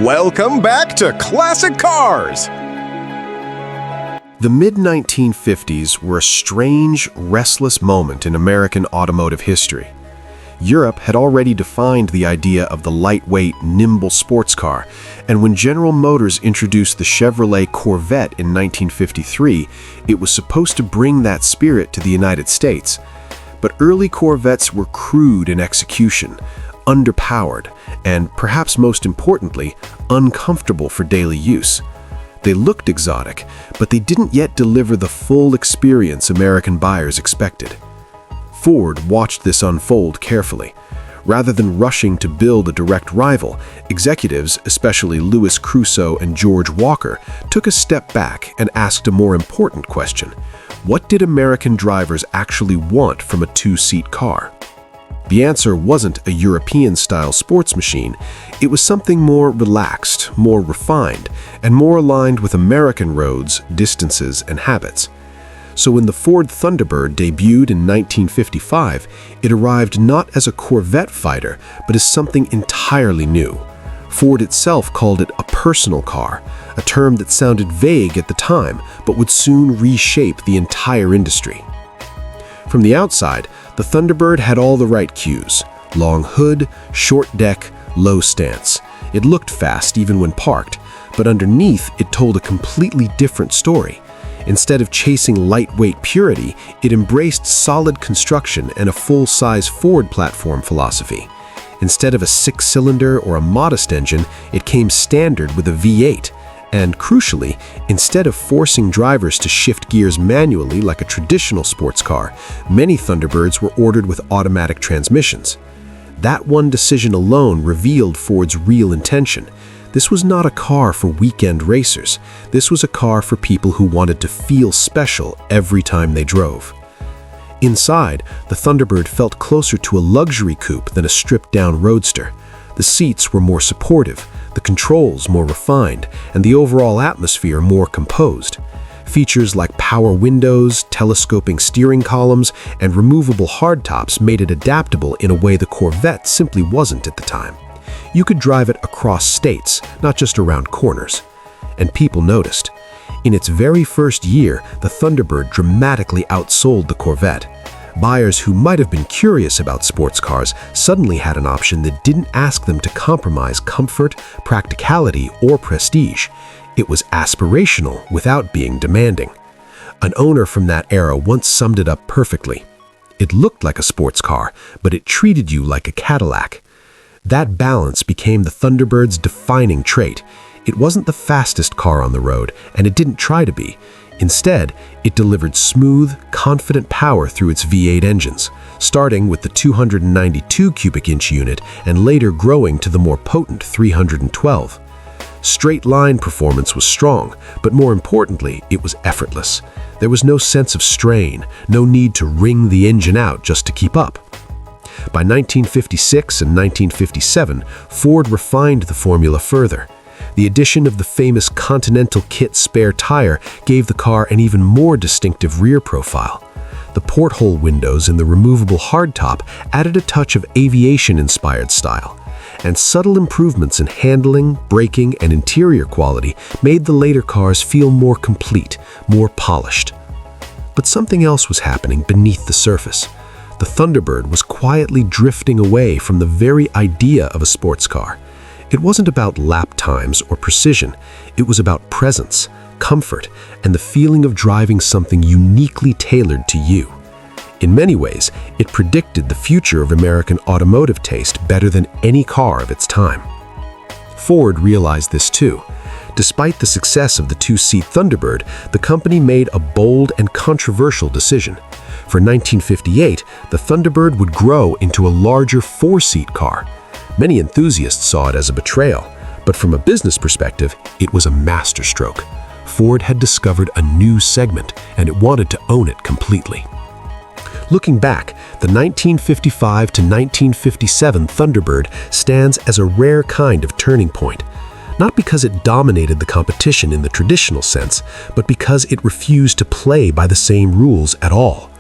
Welcome back to Classic Cars! The mid-1950s were a strange, restless moment in American automotive history. Europe had already defined the idea of the lightweight, nimble sports car, and when General Motors introduced the Chevrolet Corvette in 1953, it was supposed to bring that spirit to the United States. But early Corvettes were crude in execution, underpowered, and perhaps most importantly, uncomfortable for daily use. They looked exotic, but they didn't yet deliver the full experience American buyers expected. Ford watched this unfold carefully. Rather than rushing to build a direct rival, executives, especially Louis Crusoe and George Walker, took a step back and asked a more important question. What did American drivers actually want from a two-seat car? The answer wasn't a European-style sports machine. It was something more relaxed, more refined, and more aligned with American roads, distances, and habits. So when the Ford Thunderbird debuted in 1955, it arrived not as a Corvette fighter, but as something entirely new. Ford itself called it a personal car, a term that sounded vague at the time, but would soon reshape the entire industry. From the outside, the Thunderbird had all the right cues: long hood, short deck, low stance. It looked fast even when parked, but underneath it told a completely different story. Instead of chasing lightweight purity, it embraced solid construction and a full-size Ford platform philosophy. Instead of a six-cylinder or a modest engine, it came standard with a V8. And crucially, instead of forcing drivers to shift gears manually like a traditional sports car, many Thunderbirds were ordered with automatic transmissions. That one decision alone revealed Ford's real intention. This was not a car for weekend racers. This was a car for people who wanted to feel special every time they drove. Inside, the Thunderbird felt closer to a luxury coupe than a stripped-down roadster. The seats were more supportive, the controls more refined, and the overall atmosphere more composed. Features like power windows, telescoping steering columns, and removable hardtops made it adaptable in a way the Corvette simply wasn't at the time. You could drive it across states, not just around corners. And people noticed. In its very first year, the Thunderbird dramatically outsold the Corvette. Buyers who might have been curious about sports cars suddenly had an option that didn't ask them to compromise comfort, practicality, or prestige. It was aspirational without being demanding. An owner from that era once summed it up perfectly. It looked like a sports car, but it treated you like a Cadillac. That balance became the Thunderbird's defining trait. It wasn't the fastest car on the road, and it didn't try to be. Instead, it delivered smooth, confident power through its V8 engines, starting with the 292 cubic inch unit and later growing to the more potent 312. Straight-line performance was strong, but more importantly, it was effortless. There was no sense of strain, no need to wring the engine out just to keep up. By 1956 and 1957, Ford refined the formula further. The addition of the famous Continental Kit spare tire gave the car an even more distinctive rear profile. The porthole windows in the removable hardtop added a touch of aviation-inspired style, and subtle improvements in handling, braking, and interior quality made the later cars feel more complete, more polished. But something else was happening beneath the surface. The Thunderbird was quietly drifting away from the very idea of a sports car. It wasn't about lap times or precision. It was about presence, comfort, and the feeling of driving something uniquely tailored to you. In many ways, it predicted the future of American automotive taste better than any car of its time. Ford realized this too. Despite the success of the two-seat Thunderbird, the company made a bold and controversial decision. For 1958, the Thunderbird would grow into a larger four-seat car. Many enthusiasts saw it as a betrayal, but from a business perspective, it was a masterstroke. Ford had discovered a new segment, and it wanted to own it completely. Looking back, the 1955 to 1957 Thunderbird stands as a rare kind of turning point. Not because it dominated the competition in the traditional sense, but because it refused to play by the same rules at all.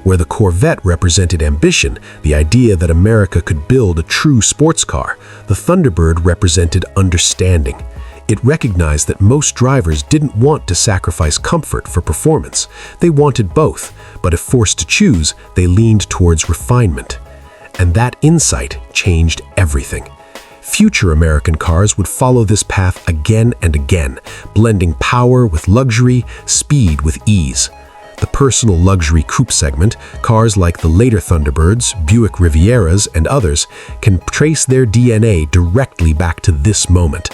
Where the Corvette represented ambition, the idea that America could build a true sports car, the Thunderbird represented understanding. It recognized that most drivers didn't want to sacrifice comfort for performance. They wanted both, but if forced to choose, they leaned towards refinement. And that insight changed everything. Future American cars would follow this path again and again, blending power with luxury, speed with ease. The personal luxury coupe segment, cars like the later Thunderbirds, Buick Rivieras, and others, can trace their DNA directly back to this moment.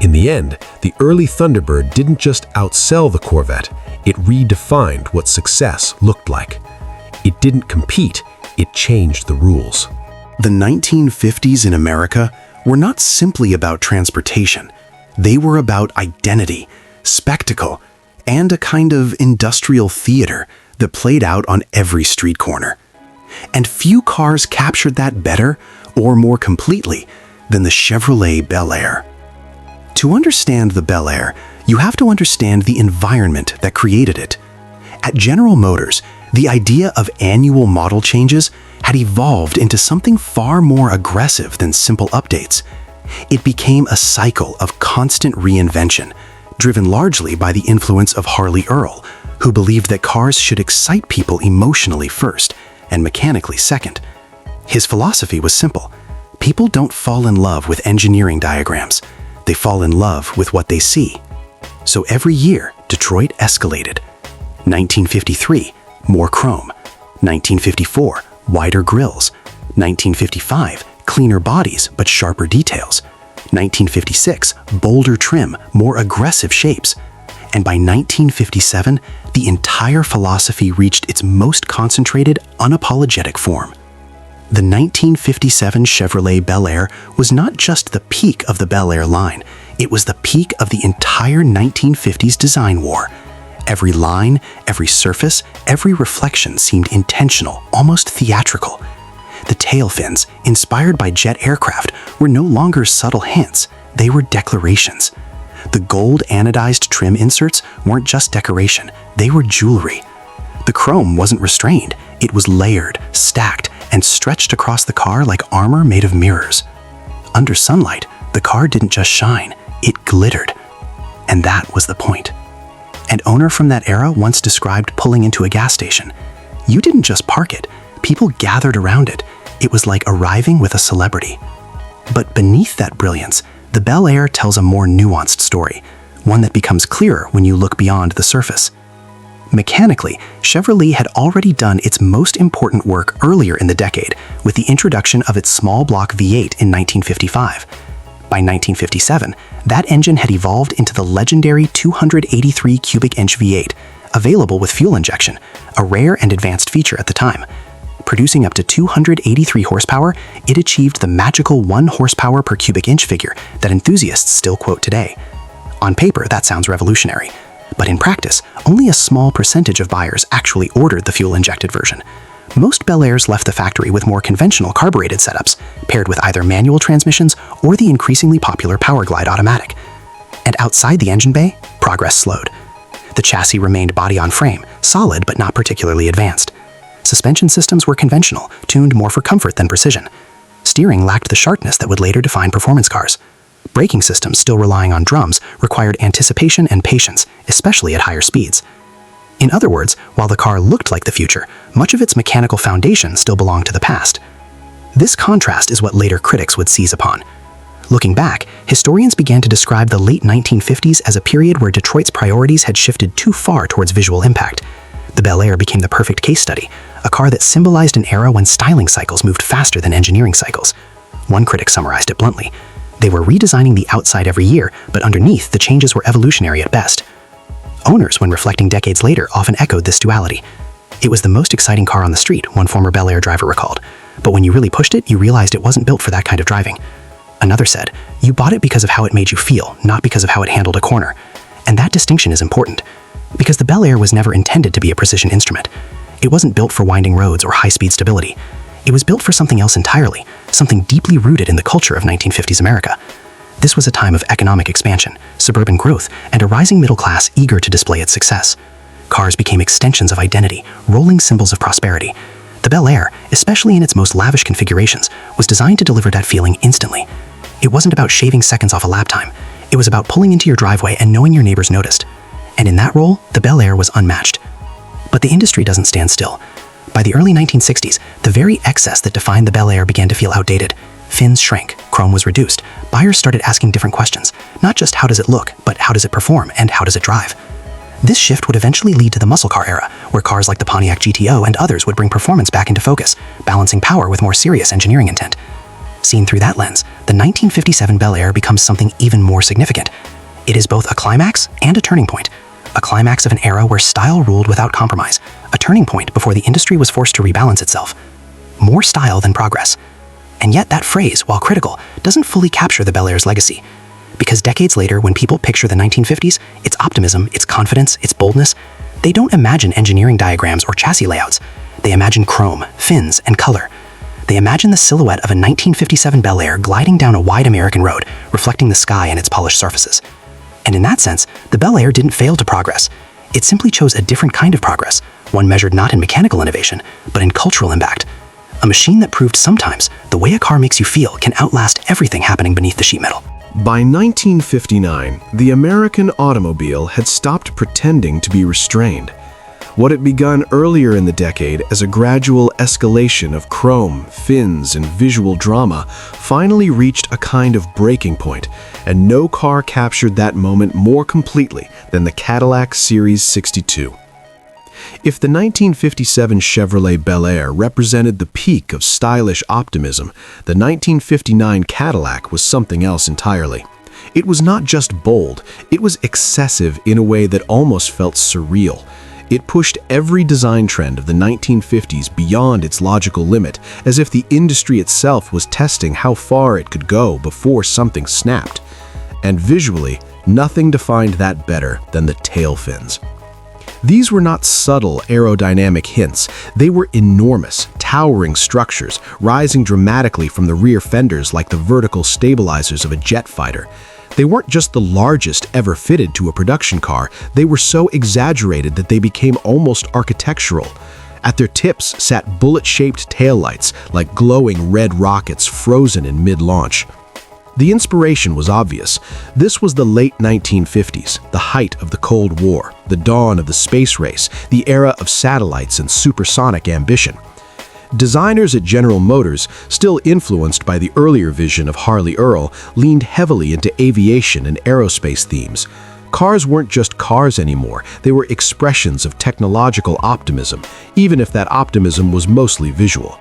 In the end, the early Thunderbird didn't just outsell the Corvette, it redefined what success looked like. It didn't compete, it changed the rules. The 1950s in America were not simply about transportation. They were about identity, spectacle, and a kind of industrial theater that played out on every street corner. And few cars captured that better or more completely than the Chevrolet Bel Air. To understand the Bel Air, you have to understand the environment that created it. At General Motors, the idea of annual model changes had evolved into something far more aggressive than simple updates. It became a cycle of constant reinvention, driven largely by the influence of Harley Earl, who believed that cars should excite people emotionally first and mechanically second. His philosophy was simple. People don't fall in love with engineering diagrams. They fall in love with what they see. So every year, Detroit escalated. 1953, more chrome. 1954, wider grills. 1955, cleaner bodies but sharper details. 1956, bolder trim, more aggressive shapes. And by 1957, the entire philosophy reached its most concentrated, unapologetic form. The 1957 Chevrolet Bel Air was not just the peak of the Bel Air line, it was the peak of the entire 1950s design war. Every line, every surface, every reflection seemed intentional, almost theatrical. The tail fins, inspired by jet aircraft, were no longer subtle hints, they were declarations. The gold anodized trim inserts weren't just decoration, they were jewelry. The chrome wasn't restrained, it was layered, stacked, and stretched across the car like armor made of mirrors. Under sunlight, the car didn't just shine, it glittered. And that was the point. An owner from that era once described pulling into a gas station. You didn't just park it, people gathered around it. It was like arriving with a celebrity. But beneath that brilliance, the Bel Air tells a more nuanced story, one that becomes clearer when you look beyond the surface. Mechanically, Chevrolet had already done its most important work earlier in the decade with the introduction of its small block V8 in 1955. By 1957, that engine had evolved into the legendary 283 cubic inch V8, available with fuel injection, a rare and advanced feature at the time. Producing up to 283 horsepower, it achieved the magical 1 horsepower per cubic inch figure that enthusiasts still quote today. On paper, that sounds revolutionary, but in practice, only a small percentage of buyers actually ordered the fuel-injected version. Most Bel Airs left the factory with more conventional carbureted setups, paired with either manual transmissions or the increasingly popular Powerglide automatic. And outside the engine bay, progress slowed. The chassis remained body-on-frame, solid but not particularly advanced. Suspension systems were conventional, tuned more for comfort than precision. Steering lacked the sharpness that would later define performance cars. Braking systems, still relying on drums, required anticipation and patience, especially at higher speeds. In other words, while the car looked like the future, much of its mechanical foundation still belonged to the past. This contrast is what later critics would seize upon. Looking back, historians began to describe the late 1950s as a period where Detroit's priorities had shifted too far towards visual impact. The Bel Air became the perfect case study, a car that symbolized an era when styling cycles moved faster than engineering cycles. One critic summarized it bluntly. They were redesigning the outside every year, but underneath, the changes were evolutionary at best. Owners, when reflecting decades later, often echoed this duality. It was the most exciting car on the street, one former Bel Air driver recalled. But when you really pushed it, you realized it wasn't built for that kind of driving. Another said, you bought it because of how it made you feel, not because of how it handled a corner. And that distinction is important, because the Bel Air was never intended to be a precision instrument. It wasn't built for winding roads or high-speed stability. It was built for something else entirely, something deeply rooted in the culture of 1950s America. This was a time of economic expansion, suburban growth, and a rising middle class eager to display its success. cars became extensions of identity, rolling symbols of prosperity. The Bel Air, especially in its most lavish configurations, was designed to deliver that feeling instantly. It wasn't about shaving seconds off a lap time. It was about pulling into your driveway and knowing your neighbors noticed. And in that role, the Bel Air was unmatched. But the industry doesn't stand still. By the early 1960s, the very excess that defined the Bel Air began to feel outdated. Fins shrank, chrome was reduced. Buyers started asking different questions. Not just how does it look, but how does it perform and how does it drive? This shift would eventually lead to the muscle car era, where cars like the Pontiac GTO and others would bring performance back into focus, balancing power with more serious engineering intent. Seen through that lens, the 1957 Bel Air becomes something even more significant. It is both a climax and a turning point. A climax of an era where style ruled without compromise, a turning point before the industry was forced to rebalance itself. More style than progress. And yet that phrase, while critical, doesn't fully capture the Bel Air's legacy. Because decades later, when people picture the 1950s, its optimism, its confidence, its boldness, they don't imagine engineering diagrams or chassis layouts. They imagine chrome, fins, and color. They imagine the silhouette of a 1957 Bel Air gliding down a wide American road, reflecting the sky and its polished surfaces. And in that sense, the Bel Air didn't fail to progress. It simply chose a different kind of progress, one measured not in mechanical innovation, but in cultural impact. A machine that proved sometimes the way a car makes you feel can outlast everything happening beneath the sheet metal. By 1959, the American automobile had stopped pretending to be restrained. What had begun earlier in the decade as a gradual escalation of chrome, fins, and visual drama finally reached a kind of breaking point, and no car captured that moment more completely than the Cadillac Series 62. If the 1957 Chevrolet Bel Air represented the peak of stylish optimism, the 1959 Cadillac was something else entirely. It was not just bold, it was excessive in a way that almost felt surreal. It pushed every design trend of the 1950s beyond its logical limit, as if the industry itself was testing how far it could go before something snapped. And visually, nothing defined that better than the tail fins. These were not subtle aerodynamic hints. They were enormous, towering structures, rising dramatically from the rear fenders like the vertical stabilizers of a jet fighter. They weren't just the largest ever fitted to a production car, they were so exaggerated that they became almost architectural. At their tips sat bullet-shaped taillights like glowing red rockets frozen in mid-launch. The inspiration was obvious. This was the late 1950s, the height of the Cold War, the dawn of the space race, the era of satellites and supersonic ambition. Designers at General Motors, still influenced by the earlier vision of Harley Earl, leaned heavily into aviation and aerospace themes. Cars weren't just cars anymore, they were expressions of technological optimism, even if that optimism was mostly visual.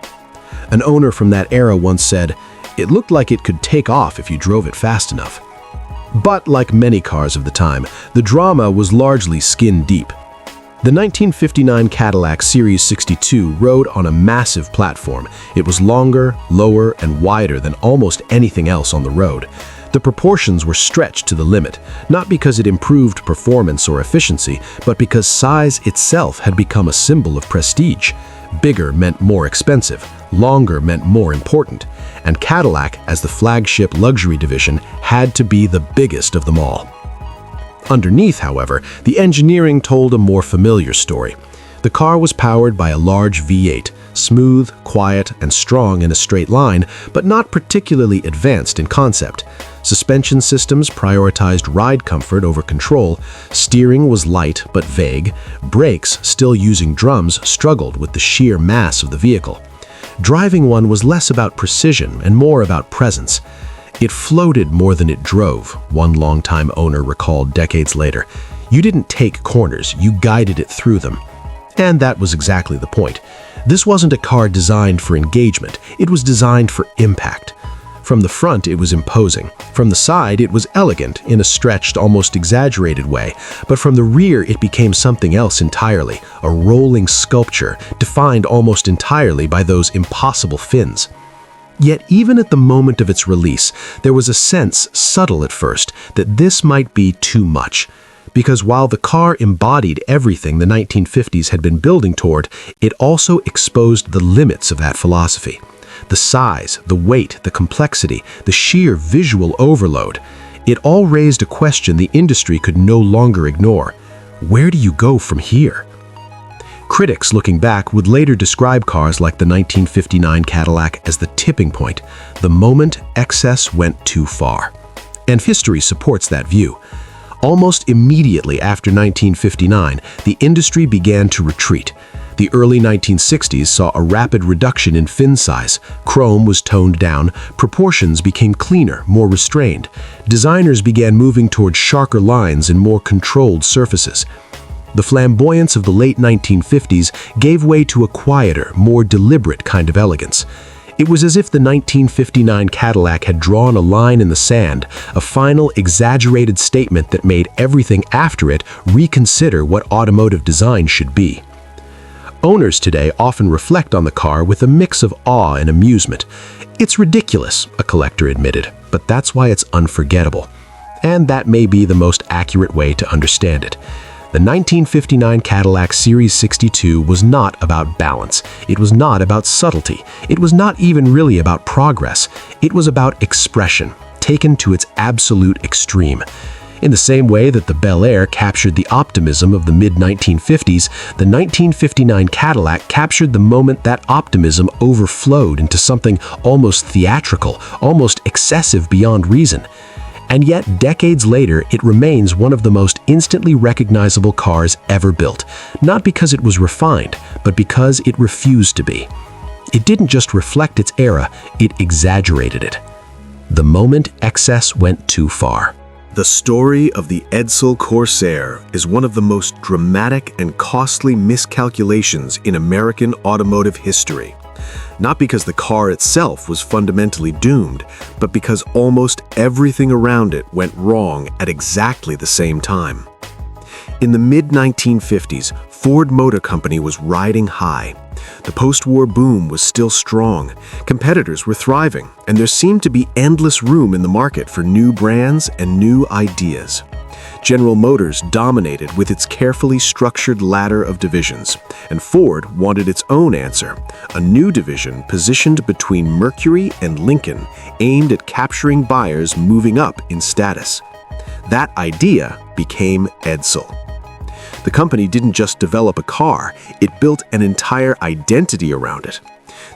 An owner from that era once said, "It looked like it could take off if you drove it fast enough." But like many cars of the time, the drama was largely skin deep. The 1959 Cadillac Series 62 rode on a massive platform. It was longer, lower, and wider than almost anything else on the road. The proportions were stretched to the limit, not because it improved performance or efficiency, but because size itself had become a symbol of prestige. Bigger meant more expensive, longer meant more important, and Cadillac, as the flagship luxury division, had to be the biggest of them all. Underneath, however, the engineering told a more familiar story. The car was powered by a large V8, smooth, quiet, and strong in a straight line, but not particularly advanced in concept. Suspension systems prioritized ride comfort over control, steering was light but vague, brakes, still using drums, struggled with the sheer mass of the vehicle. Driving one was less about precision and more about presence. It floated more than it drove, one longtime owner recalled decades later. You didn't take corners, you guided it through them. And that was exactly the point. This wasn't a car designed for engagement, it was designed for impact. From the front, it was imposing. From the side, it was elegant in a stretched, almost exaggerated way. But from the rear, it became something else entirely, a rolling sculpture, defined almost entirely by those impossible fins. Yet even at the moment of its release, there was a sense, subtle at first, that this might be too much. Because while the car embodied everything the 1950s had been building toward, it also exposed the limits of that philosophy. The size, the weight, the complexity, the sheer visual overload. It all raised a question the industry could no longer ignore. Where do you go from here? Critics looking back would later describe cars like the 1959 Cadillac as the tipping point, the moment excess went too far. And history supports that view. Almost immediately after 1959, the industry began to retreat. The early 1960s saw a rapid reduction in fin size, chrome was toned down, proportions became cleaner, more restrained. Designers began moving toward sharper lines and more controlled surfaces. The flamboyance of the late 1950s gave way to a quieter, more deliberate kind of elegance. It was as if the 1959 Cadillac had drawn a line in the sand, a final, exaggerated statement that made everything after it reconsider what automotive design should be. Owners today often reflect on the car with a mix of awe and amusement. It's ridiculous, a collector admitted, but that's why it's unforgettable. And that may be the most accurate way to understand it. The 1959 Cadillac Series 62 was not about balance. It was not about subtlety. It was not even really about progress. It was about expression, taken to its absolute extreme. In the same way that the Bel Air captured the optimism of the mid-1950s, the 1959 Cadillac captured the moment that optimism overflowed into something almost theatrical, almost excessive beyond reason. And yet, decades later, it remains one of the most instantly recognizable cars ever built, not because it was refined, but because it refused to be. It didn't just reflect its era, it exaggerated it. The moment excess went too far. The story of the Edsel Corsair is one of the most dramatic and costly miscalculations in American automotive history. Not because the car itself was fundamentally doomed, but because almost everything around it went wrong at exactly the same time. In the mid-1950s, Ford Motor Company was riding high. The post-war boom was still strong, competitors were thriving, and there seemed to be endless room in the market for new brands and new ideas. General Motors dominated with its carefully structured ladder of divisions, and Ford wanted its own answer, a new division positioned between Mercury and Lincoln, aimed at capturing buyers moving up in status. That idea became Edsel. The company didn't just develop a car, it built an entire identity around it.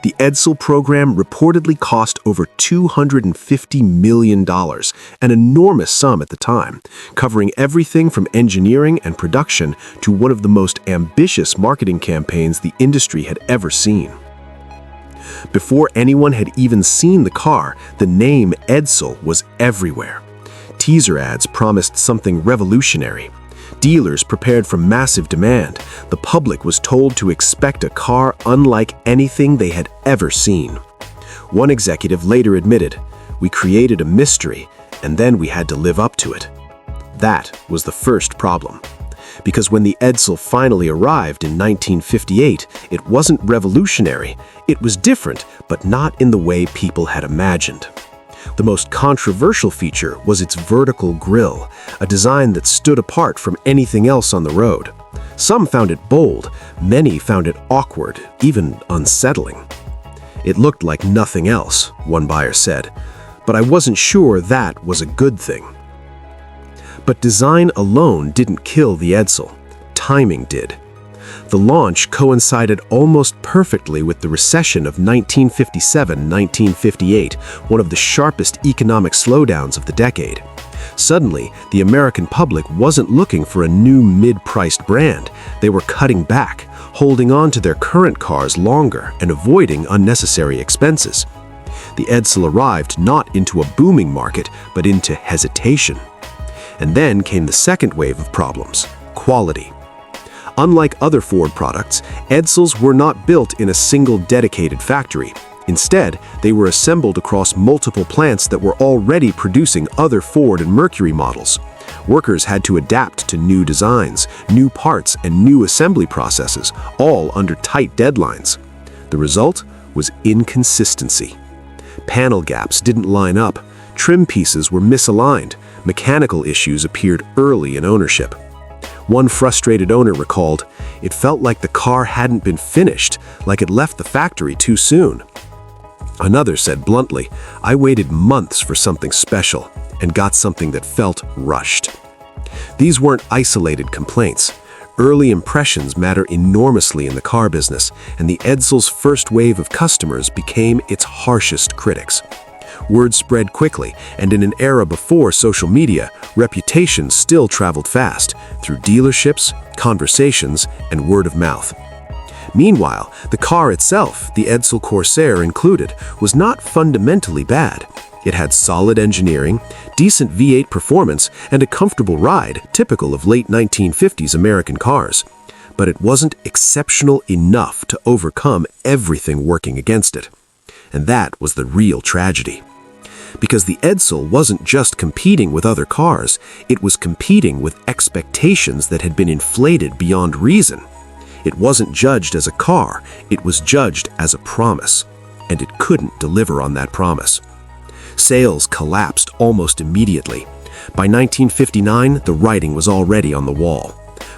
The Edsel program reportedly cost over $250 million, an enormous sum at the time, covering everything from engineering and production to one of the most ambitious marketing campaigns the industry had ever seen. Before anyone had even seen the car, the name Edsel was everywhere. Teaser ads promised something revolutionary. Dealers prepared for massive demand. The public was told to expect a car unlike anything they had ever seen. One executive later admitted, "We created a mystery, and then we had to live up to it." That was the first problem. Because when the Edsel finally arrived in 1958, it wasn't revolutionary. It was different, but not in the way people had imagined. The most controversial feature was its vertical grille, a design that stood apart from anything else on the road. Some found it bold, many found it awkward, even unsettling. "It looked like nothing else," one buyer said, "but I wasn't sure that was a good thing." But design alone didn't kill the Edsel. Timing did. The launch coincided almost perfectly with the recession of 1957-1958, one of the sharpest economic slowdowns of the decade. Suddenly, the American public wasn't looking for a new mid-priced brand. They were cutting back, holding on to their current cars longer and avoiding unnecessary expenses. The Edsel arrived not into a booming market, but into hesitation. And then came the second wave of problems: quality. Unlike other Ford products, Edsels were not built in a single dedicated factory. Instead, they were assembled across multiple plants that were already producing other Ford and Mercury models. Workers had to adapt to new designs, new parts, and new assembly processes, all under tight deadlines. The result was inconsistency. Panel gaps didn't line up, trim pieces were misaligned, mechanical issues appeared early in ownership. One frustrated owner recalled, "It felt like the car hadn't been finished, like it left the factory too soon." Another said bluntly, "I waited months for something special and got something that felt rushed." These weren't isolated complaints. Early impressions matter enormously in the car business, and the Edsel's first wave of customers became its harshest critics. Word spread quickly, and in an era before social media, reputation still traveled fast through dealerships, conversations, and word of mouth. Meanwhile, the car itself, the Edsel Corsair included, was not fundamentally bad. It had solid engineering, decent V8 performance, and a comfortable ride typical of late 1950s American cars. But it wasn't exceptional enough to overcome everything working against it. And that was the real tragedy. Because the Edsel wasn't just competing with other cars, it was competing with expectations that had been inflated beyond reason. It wasn't judged as a car, it was judged as a promise, and it couldn't deliver on that promise. Sales collapsed almost immediately. By 1959, the writing was already on the wall.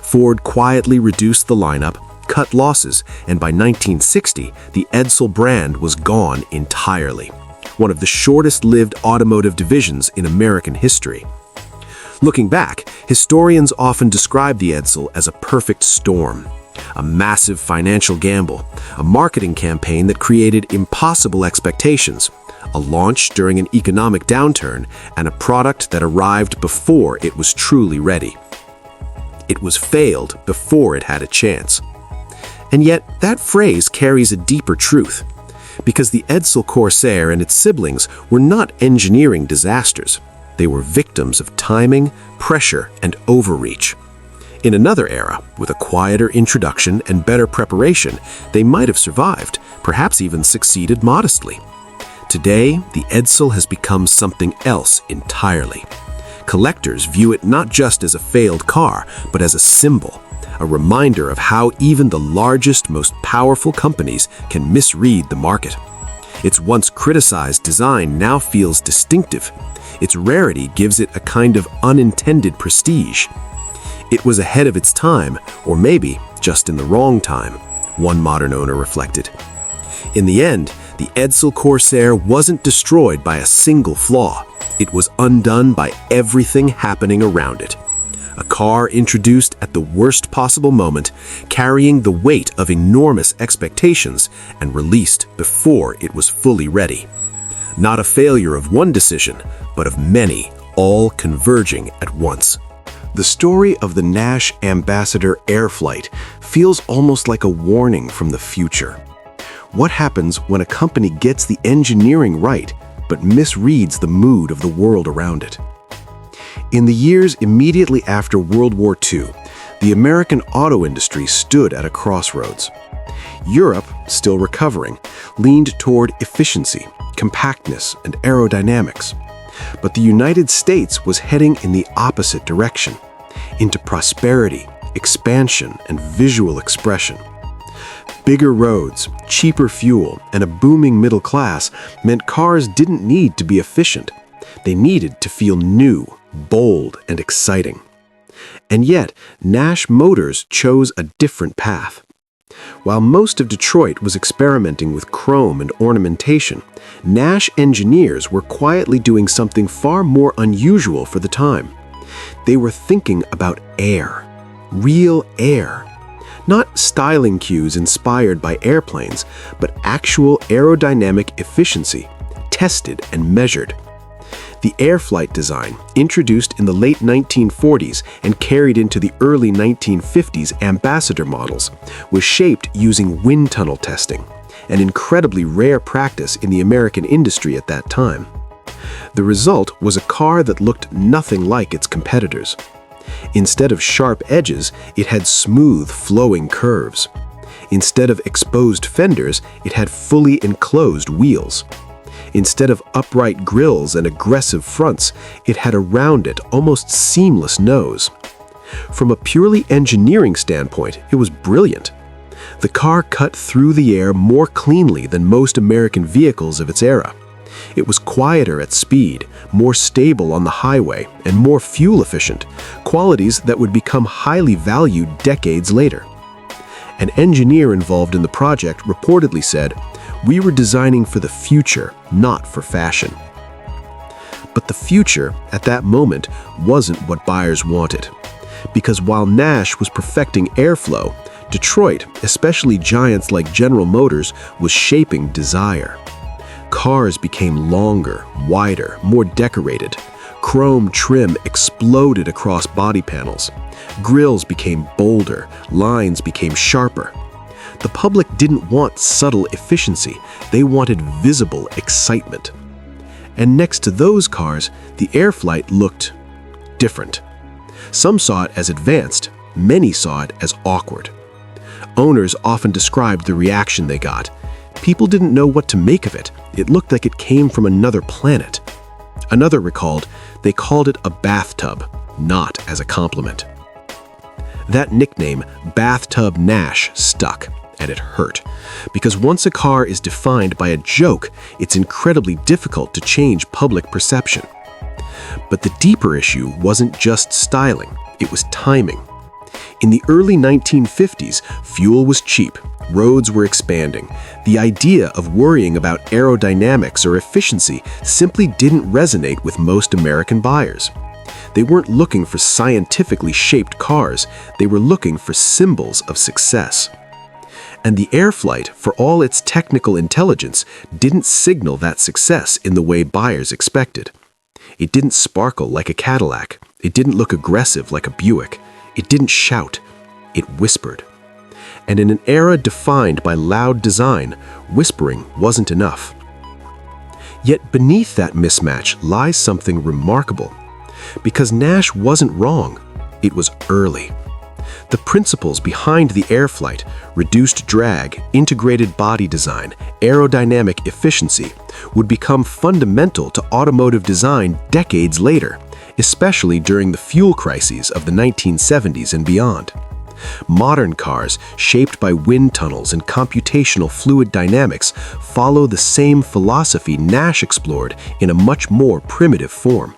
Ford quietly reduced the lineup, cut losses, and by 1960, the Edsel brand was gone entirely. One of the shortest-lived automotive divisions in American history. Looking back, historians often describe the Edsel as a perfect storm. A massive financial gamble, a marketing campaign that created impossible expectations, a launch during an economic downturn, and a product that arrived before it was truly ready. It was failed before it had a chance. And yet, that phrase carries a deeper truth. Because the Edsel Corsair and its siblings were not engineering disasters. They were victims of timing, pressure, and overreach. In another era, with a quieter introduction and better preparation, they might have survived, perhaps even succeeded modestly. Today, the Edsel has become something else entirely. Collectors view it not just as a failed car, but as a symbol, a reminder of how even the largest, most powerful companies can misread the market. Its once criticized design now feels distinctive. Its rarity gives it a kind of unintended prestige. It was ahead of its time, or maybe just in the wrong time, one modern owner reflected. In the end, the Edsel Corsair wasn't destroyed by a single flaw. It was undone by everything happening around it. A car introduced at the worst possible moment, carrying the weight of enormous expectations, and released before it was fully ready. Not a failure of one decision, but of many, all converging at once. The story of the Nash Ambassador Airflyte feels almost like a warning from the future. What happens when a company gets the engineering right, but misreads the mood of the world around it? In the years immediately after World War II, the American auto industry stood at a crossroads. Europe, still recovering, leaned toward efficiency, compactness, and aerodynamics. But the United States was heading in the opposite direction, into prosperity, expansion, and visual expression. Bigger roads, cheaper fuel, and a booming middle class meant cars didn't need to be efficient. They needed to feel new, bold, and exciting. And yet, Nash Motors chose a different path. While most of Detroit was experimenting with chrome and ornamentation, Nash engineers were quietly doing something far more unusual for the time. They were thinking about air, real air. Not styling cues inspired by airplanes, but actual aerodynamic efficiency, tested and measured. The Airflyte design, introduced in the late 1940s and carried into the early 1950s Ambassador models, was shaped using wind tunnel testing, an incredibly rare practice in the American industry at that time. The result was a car that looked nothing like its competitors. Instead of sharp edges, it had smooth, flowing curves. Instead of exposed fenders, it had fully enclosed wheels. Instead of upright grills and aggressive fronts, it had a rounded, almost seamless nose. From a purely engineering standpoint, it was brilliant. The car cut through the air more cleanly than most American vehicles of its era. It was quieter at speed, more stable on the highway, and more fuel efficient, qualities that would become highly valued decades later. An engineer involved in the project reportedly said, "We were designing for the future, not for fashion." But the future, at that moment, wasn't what buyers wanted. Because while Nash was perfecting airflow, Detroit, especially giants like General Motors, was shaping desire. Cars became longer, wider, more decorated. Chrome trim exploded across body panels. Grills became bolder, lines became sharper. The public didn't want subtle efficiency, they wanted visible excitement. And next to those cars, the Airflyte looked different. Some saw it as advanced, many saw it as awkward. Owners often described the reaction they got. People didn't know what to make of it. It looked like it came from another planet. Another recalled, they called it a bathtub, not as a compliment. That nickname, Bathtub Nash, stuck, and it hurt. Because once a car is defined by a joke, it's incredibly difficult to change public perception. But the deeper issue wasn't just styling, it was timing. In the early 1950s, fuel was cheap, roads were expanding. The idea of worrying about aerodynamics or efficiency simply didn't resonate with most American buyers. They weren't looking for scientifically shaped cars, they were looking for symbols of success. And the Airflyte, for all its technical intelligence, didn't signal that success in the way buyers expected. It didn't sparkle like a Cadillac. It didn't look aggressive like a Buick. It didn't shout. It whispered. And in an era defined by loud design, whispering wasn't enough. Yet beneath that mismatch lies something remarkable. Because Nash wasn't wrong, it was early. The principles behind the Airflyte, reduced drag, integrated body design, aerodynamic efficiency, would become fundamental to automotive design decades later, especially during the fuel crises of the 1970s and beyond. Modern cars, shaped by wind tunnels and computational fluid dynamics, follow the same philosophy Nash explored in a much more primitive form.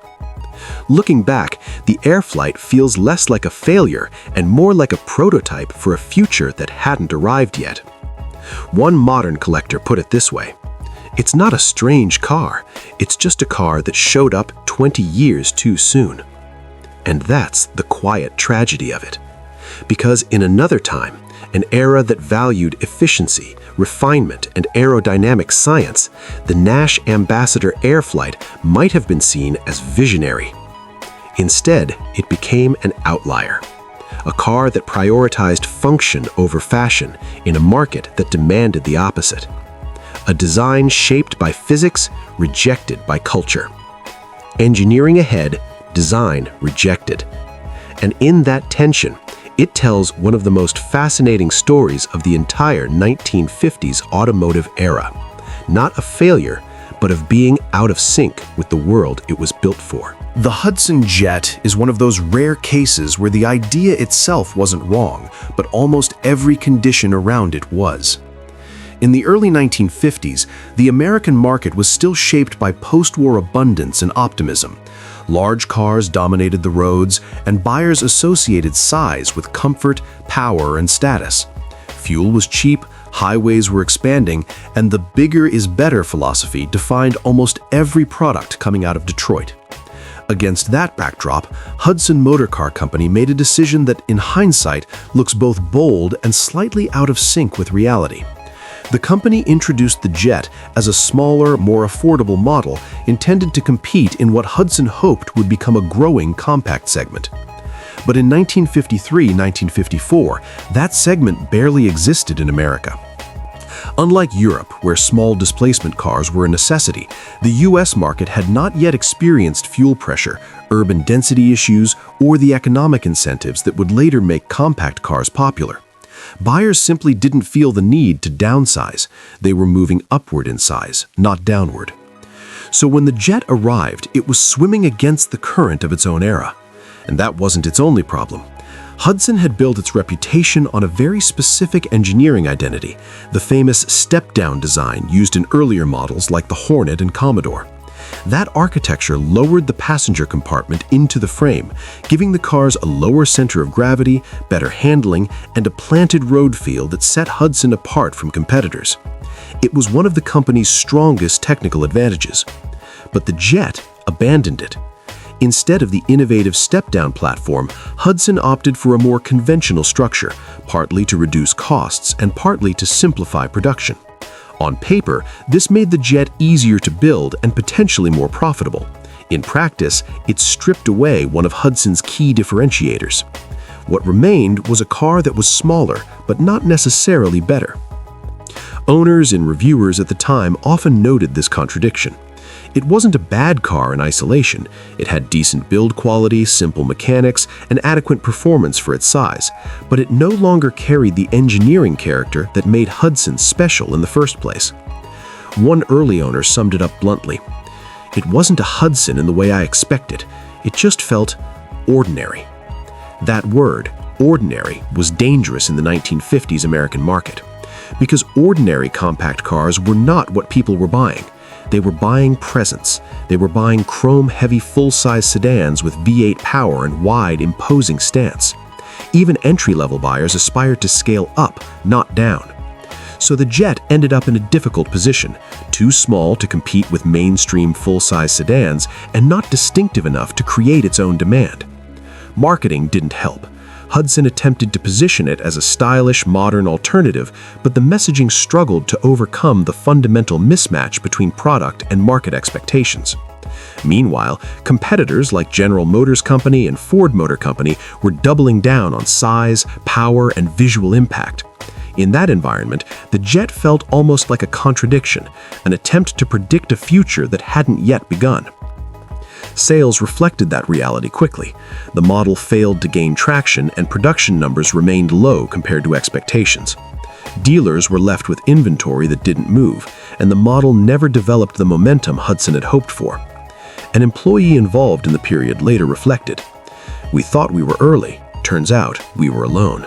Looking back, the Airflyte feels less like a failure and more like a prototype for a future that hadn't arrived yet. One modern collector put it this way: "It's not a strange car, it's just a car that showed up 20 years too soon." And that's the quiet tragedy of it. Because in another time, an era that valued efficiency, refinement, and aerodynamic science, the Nash Ambassador Airflyte might have been seen as visionary. Instead, it became an outlier, a car that prioritized function over fashion in a market that demanded the opposite. A design shaped by physics, rejected by culture. Engineering ahead, design rejected. And in that tension, it tells one of the most fascinating stories of the entire 1950s automotive era. Not a failure, but of being out of sync with the world it was built for. The Hudson Jet is one of those rare cases where the idea itself wasn't wrong, but almost every condition around it was. In the early 1950s, the American market was still shaped by post-war abundance and optimism. Large cars dominated the roads, and buyers associated size with comfort, power, and status. Fuel was cheap, highways were expanding, and the bigger is better philosophy defined almost every product coming out of Detroit. Against that backdrop, Hudson Motor Car Company made a decision that, in hindsight, looks both bold and slightly out of sync with reality. The company introduced the Jet as a smaller, more affordable model intended to compete in what Hudson hoped would become a growing compact segment. But in 1953-1954, that segment barely existed in America. Unlike Europe, where small displacement cars were a necessity, the US market had not yet experienced fuel pressure, urban density issues, or the economic incentives that would later make compact cars popular. Buyers simply didn't feel the need to downsize. They were moving upward in size, not downward. So when the Jet arrived, it was swimming against the current of its own era. And that wasn't its only problem. Hudson had built its reputation on a very specific engineering identity, the famous step-down design used in earlier models like the Hornet and Commodore. That architecture lowered the passenger compartment into the frame, giving the cars a lower center of gravity, better handling, and a planted road feel that set Hudson apart from competitors. It was one of the company's strongest technical advantages. But the Jet, abandoned it. Instead of the innovative step-down platform, Hudson opted for a more conventional structure, partly to reduce costs and partly to simplify production. On paper, this made the Jet easier to build and potentially more profitable. In practice, it stripped away one of Hudson's key differentiators. What remained was a car that was smaller, but not necessarily better. Owners and reviewers at the time often noted this contradiction. It wasn't a bad car in isolation. It had decent build quality, simple mechanics, and adequate performance for its size, but it no longer carried the engineering character that made Hudson special in the first place. One early owner summed it up bluntly. "It wasn't a Hudson in the way I expected. It just felt ordinary." That word, ordinary, was dangerous in the 1950s American market, because ordinary compact cars were not what people were buying. They were buying presence. They were buying chrome-heavy full-size sedans with V8 power and wide, imposing stance. Even entry-level buyers aspired to scale up, not down. So the Jet ended up in a difficult position, too small to compete with mainstream full-size sedans and not distinctive enough to create its own demand. Marketing didn't help. Hudson attempted to position it as a stylish, modern alternative, but the messaging struggled to overcome the fundamental mismatch between product and market expectations. Meanwhile, competitors like General Motors Company and Ford Motor Company were doubling down on size, power, and visual impact. In that environment, the Jet felt almost like a contradiction, an attempt to predict a future that hadn't yet begun. Sales reflected that reality quickly. The model failed to gain traction and production numbers remained low compared to expectations. Dealers were left with inventory that didn't move, and the model never developed the momentum Hudson had hoped for. An employee involved in the period later reflected, "We thought we were early. Turns out we were alone."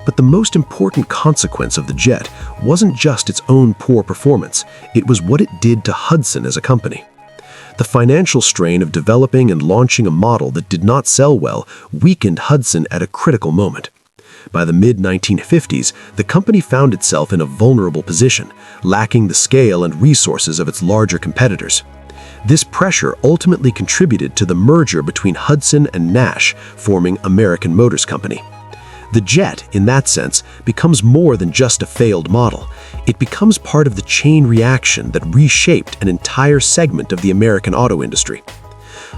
But the most important consequence of the Jet wasn't just its own poor performance, it was what it did to Hudson as a company. The financial strain of developing and launching a model that did not sell well weakened Hudson at a critical moment. By the mid-1950s, the company found itself in a vulnerable position, lacking the scale and resources of its larger competitors. This pressure ultimately contributed to the merger between Hudson and Nash, forming American Motors Company. The Jet, in that sense, becomes more than just a failed model. It becomes part of the chain reaction that reshaped an entire segment of the American auto industry.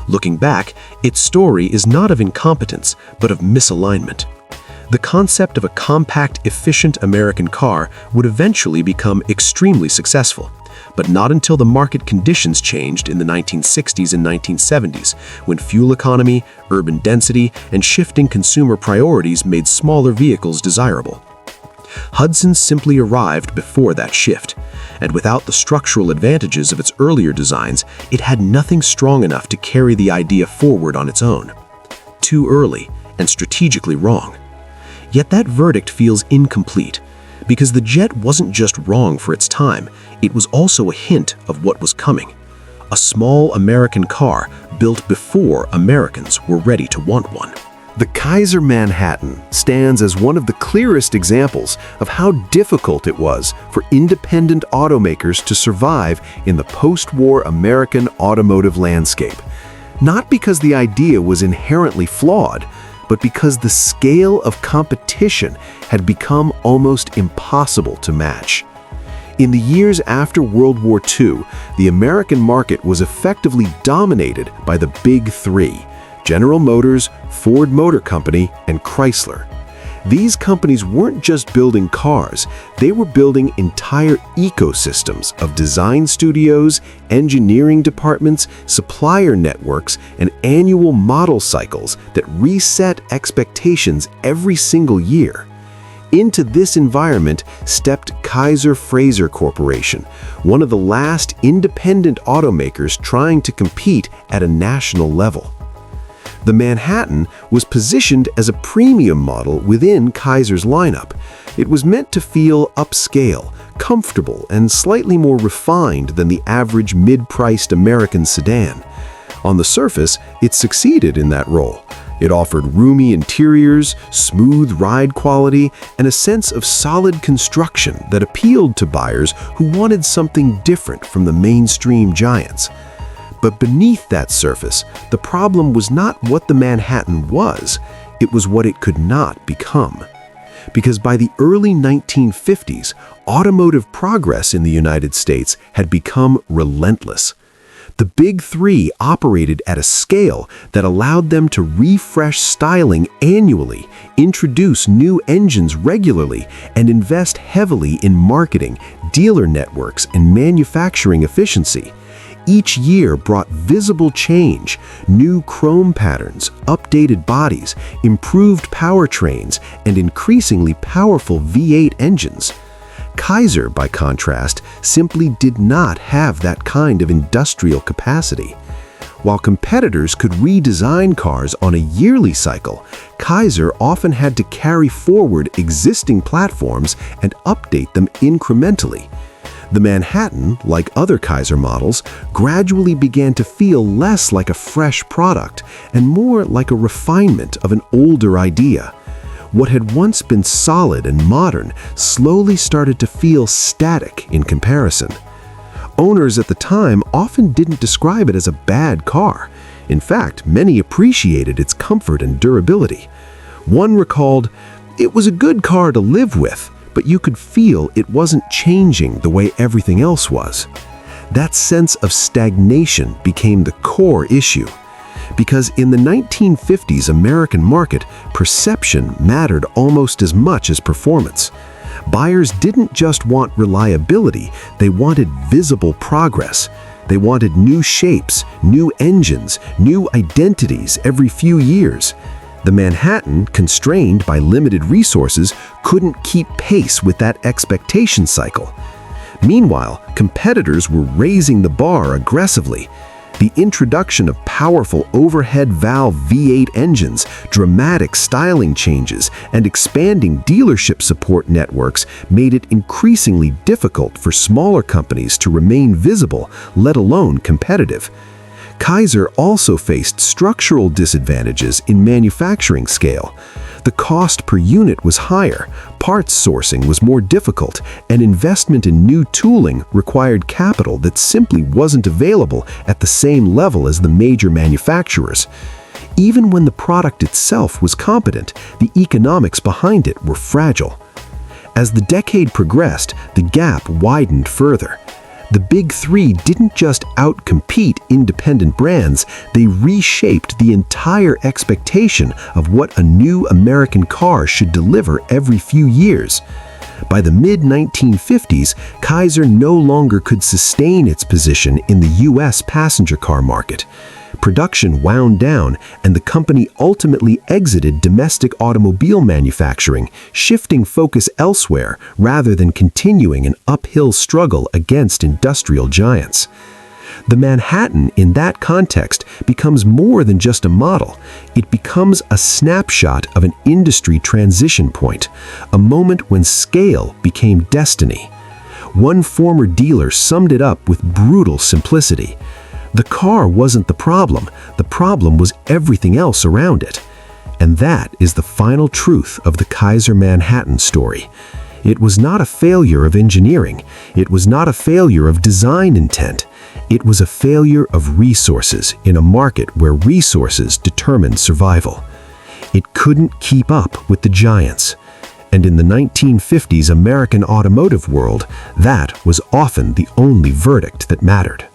Looking back, its story is not of incompetence, but of misalignment. The concept of a compact, efficient American car would eventually become extremely successful, but not until the market conditions changed in the 1960s and 1970s, when fuel economy, urban density, and shifting consumer priorities made smaller vehicles desirable. Hudson simply arrived before that shift, and without the structural advantages of its earlier designs, it had nothing strong enough to carry the idea forward on its own. Too early, and strategically wrong. Yet that verdict feels incomplete, because the Jet wasn't just wrong for its time, it was also a hint of what was coming. A small American car built before Americans were ready to want one. The Kaiser Manhattan stands as one of the clearest examples of how difficult it was for independent automakers to survive in the post-war American automotive landscape. Not because the idea was inherently flawed, but because the scale of competition had become almost impossible to match. In the years after World War II, the American market was effectively dominated by the Big Three: General Motors, Ford Motor Company, and Chrysler. These companies weren't just building cars, they were building entire ecosystems of design studios, engineering departments, supplier networks, and annual model cycles that reset expectations every single year. Into this environment stepped Kaiser Corporation, one of the last independent automakers trying to compete at a national level. The Manhattan was positioned as a premium model within Kaiser's lineup. It was meant to feel upscale, comfortable, and slightly more refined than the average mid-priced American sedan. On the surface, it succeeded in that role. It offered roomy interiors, smooth ride quality, and a sense of solid construction that appealed to buyers who wanted something different from the mainstream giants. But beneath that surface, the problem was not what the Manhattan was, it was what it could not become. Because by the early 1950s, automotive progress in the United States had become relentless. The Big Three operated at a scale that allowed them to refresh styling annually, introduce new engines regularly, and invest heavily in marketing, dealer networks, and manufacturing efficiency. Each year brought visible change, new chrome patterns, updated bodies, improved powertrains, and increasingly powerful V8 engines. Kaiser, by contrast, simply did not have that kind of industrial capacity. While competitors could redesign cars on a yearly cycle, Kaiser often had to carry forward existing platforms and update them incrementally. The Manhattan, like other Kaiser models, gradually began to feel less like a fresh product and more like a refinement of an older idea. What had once been solid and modern slowly started to feel static in comparison. Owners at the time often didn't describe it as a bad car. In fact, many appreciated its comfort and durability. One recalled, "It was a good car to live with, but you could feel it wasn't changing the way everything else was." That sense of stagnation became the core issue. Because in the 1950s American market, perception mattered almost as much as performance. Buyers didn't just want reliability, they wanted visible progress. They wanted new shapes, new engines, new identities every few years. The Manhattan, constrained by limited resources, couldn't keep pace with that expectation cycle. Meanwhile, competitors were raising the bar aggressively. The introduction of powerful overhead valve V8 engines, dramatic styling changes, and expanding dealership support networks made it increasingly difficult for smaller companies to remain visible, let alone competitive. Kaiser also faced structural disadvantages in manufacturing scale. The cost per unit was higher, parts sourcing was more difficult, and investment in new tooling required capital that simply wasn't available at the same level as the major manufacturers. Even when the product itself was competent, the economics behind it were fragile. As the decade progressed, the gap widened further. The Big Three didn't just outcompete independent brands, they reshaped the entire expectation of what a new American car should deliver every few years. By the mid-1950s, Kaiser no longer could sustain its position in the U.S. passenger car market. Production wound down, and the company ultimately exited domestic automobile manufacturing, shifting focus elsewhere rather than continuing an uphill struggle against industrial giants. The Manhattan, in that context, becomes more than just a model. It becomes a snapshot of an industry transition point, a moment when scale became destiny. One former dealer summed it up with brutal simplicity. The car wasn't the problem was everything else around it. And that is the final truth of the Kaiser Manhattan story. It was not a failure of engineering. It was not a failure of design intent. It was a failure of resources in a market where resources determined survival. It couldn't keep up with the giants. And in the 1950s American automotive world, that was often the only verdict that mattered.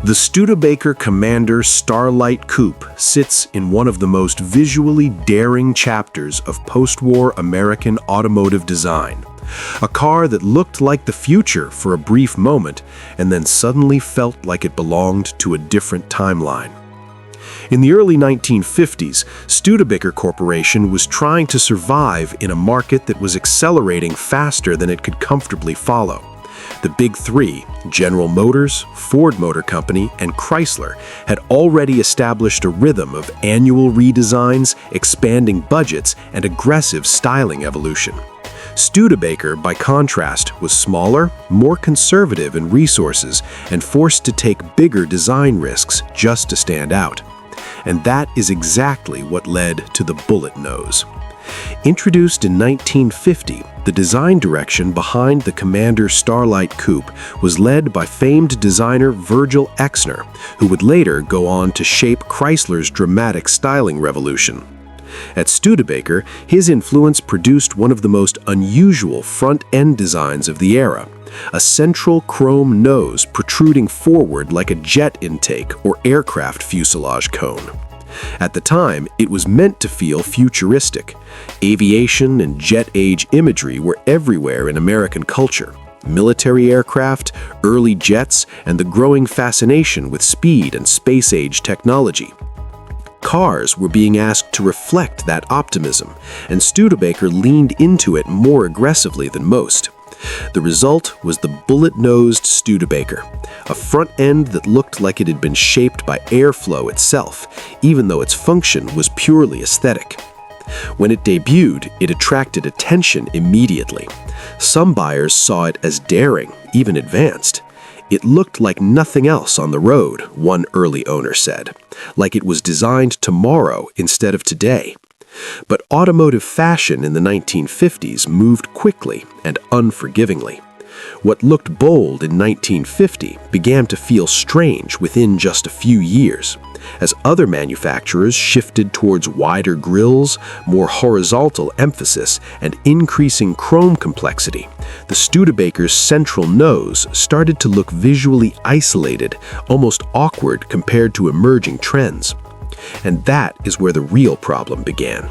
The Studebaker Commander Starlight Coupe sits in one of the most visually daring chapters of post-war American automotive design. A car that looked like the future for a brief moment and then suddenly felt like it belonged to a different timeline. In the early 1950s, Studebaker Corporation was trying to survive in a market that was accelerating faster than it could comfortably follow. The Big Three, General Motors, Ford Motor Company, and Chrysler, had already established a rhythm of annual redesigns, expanding budgets, and aggressive styling evolution. Studebaker, by contrast, was smaller, more conservative in resources, and forced to take bigger design risks just to stand out. And that is exactly what led to the bullet nose. Introduced in 1950, the design direction behind the Commander Starlight Coupe was led by famed designer Virgil Exner, who would later go on to shape Chrysler's dramatic styling revolution. At Studebaker, his influence produced one of the most unusual front-end designs of the era, a central chrome nose protruding forward like a jet intake or aircraft fuselage cone. At the time, it was meant to feel futuristic. Aviation and jet-age imagery were everywhere in American culture. Military aircraft, early jets, and the growing fascination with speed and space-age technology. Cars were being asked to reflect that optimism, and Studebaker leaned into it more aggressively than most. The result was the bullet-nosed Studebaker, a front end that looked like it had been shaped by airflow itself, even though its function was purely aesthetic. When it debuted, it attracted attention immediately. Some buyers saw it as daring, even advanced. It looked like nothing else on the road, one early owner said, like it was designed tomorrow instead of today. But automotive fashion in the 1950s moved quickly and unforgivingly. What looked bold in 1950 began to feel strange within just a few years, as other manufacturers shifted towards wider grilles, more horizontal emphasis, and increasing chrome complexity. The Studebaker's central nose started to look visually isolated, almost awkward compared to emerging trends. And that is where the real problem began.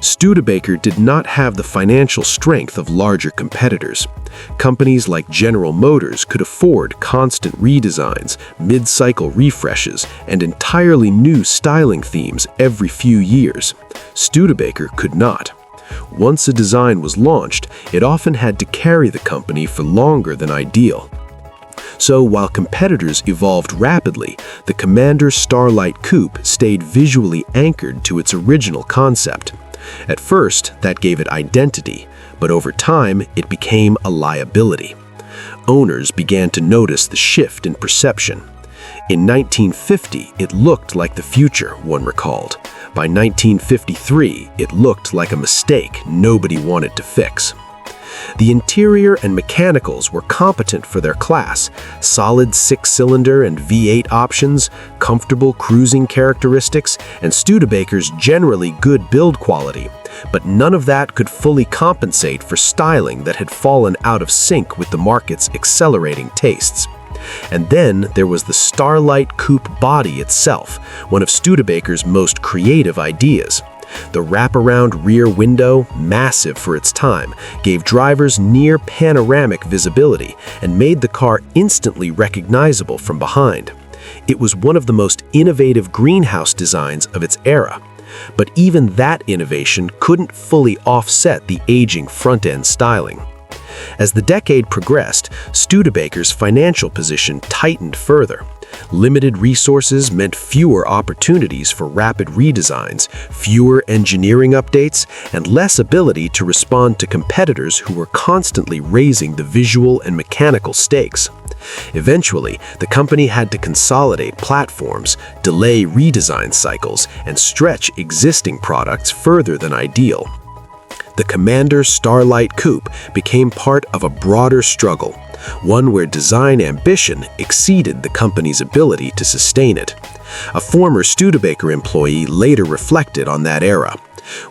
Studebaker did not have the financial strength of larger competitors. Companies like General Motors could afford constant redesigns, mid-cycle refreshes, and entirely new styling themes every few years. Studebaker could not. Once a design was launched, it often had to carry the company for longer than ideal. So while competitors evolved rapidly, the Commander Starlight Coupe stayed visually anchored to its original concept. At first, that gave it identity, but over time, it became a liability. Owners began to notice the shift in perception. In 1950, it looked like the future, one recalled. By 1953, it looked like a mistake nobody wanted to fix. The interior and mechanicals were competent for their class: solid six-cylinder and V8 options, comfortable cruising characteristics, and Studebaker's generally good build quality. But none of that could fully compensate for styling that had fallen out of sync with the market's accelerating tastes. And then there was the Starlight Coupe body itself, one of Studebaker's most creative ideas. The wraparound rear window, massive for its time, gave drivers near panoramic visibility and made the car instantly recognizable from behind. It was one of the most innovative greenhouse designs of its era. But even that innovation couldn't fully offset the aging front-end styling. As the decade progressed, Studebaker's financial position tightened further. Limited resources meant fewer opportunities for rapid redesigns, fewer engineering updates, and less ability to respond to competitors who were constantly raising the visual and mechanical stakes. Eventually, the company had to consolidate platforms, delay redesign cycles, and stretch existing products further than ideal. The Commander Starlight Coupe became part of a broader struggle, one where design ambition exceeded the company's ability to sustain it. A former Studebaker employee later reflected on that era.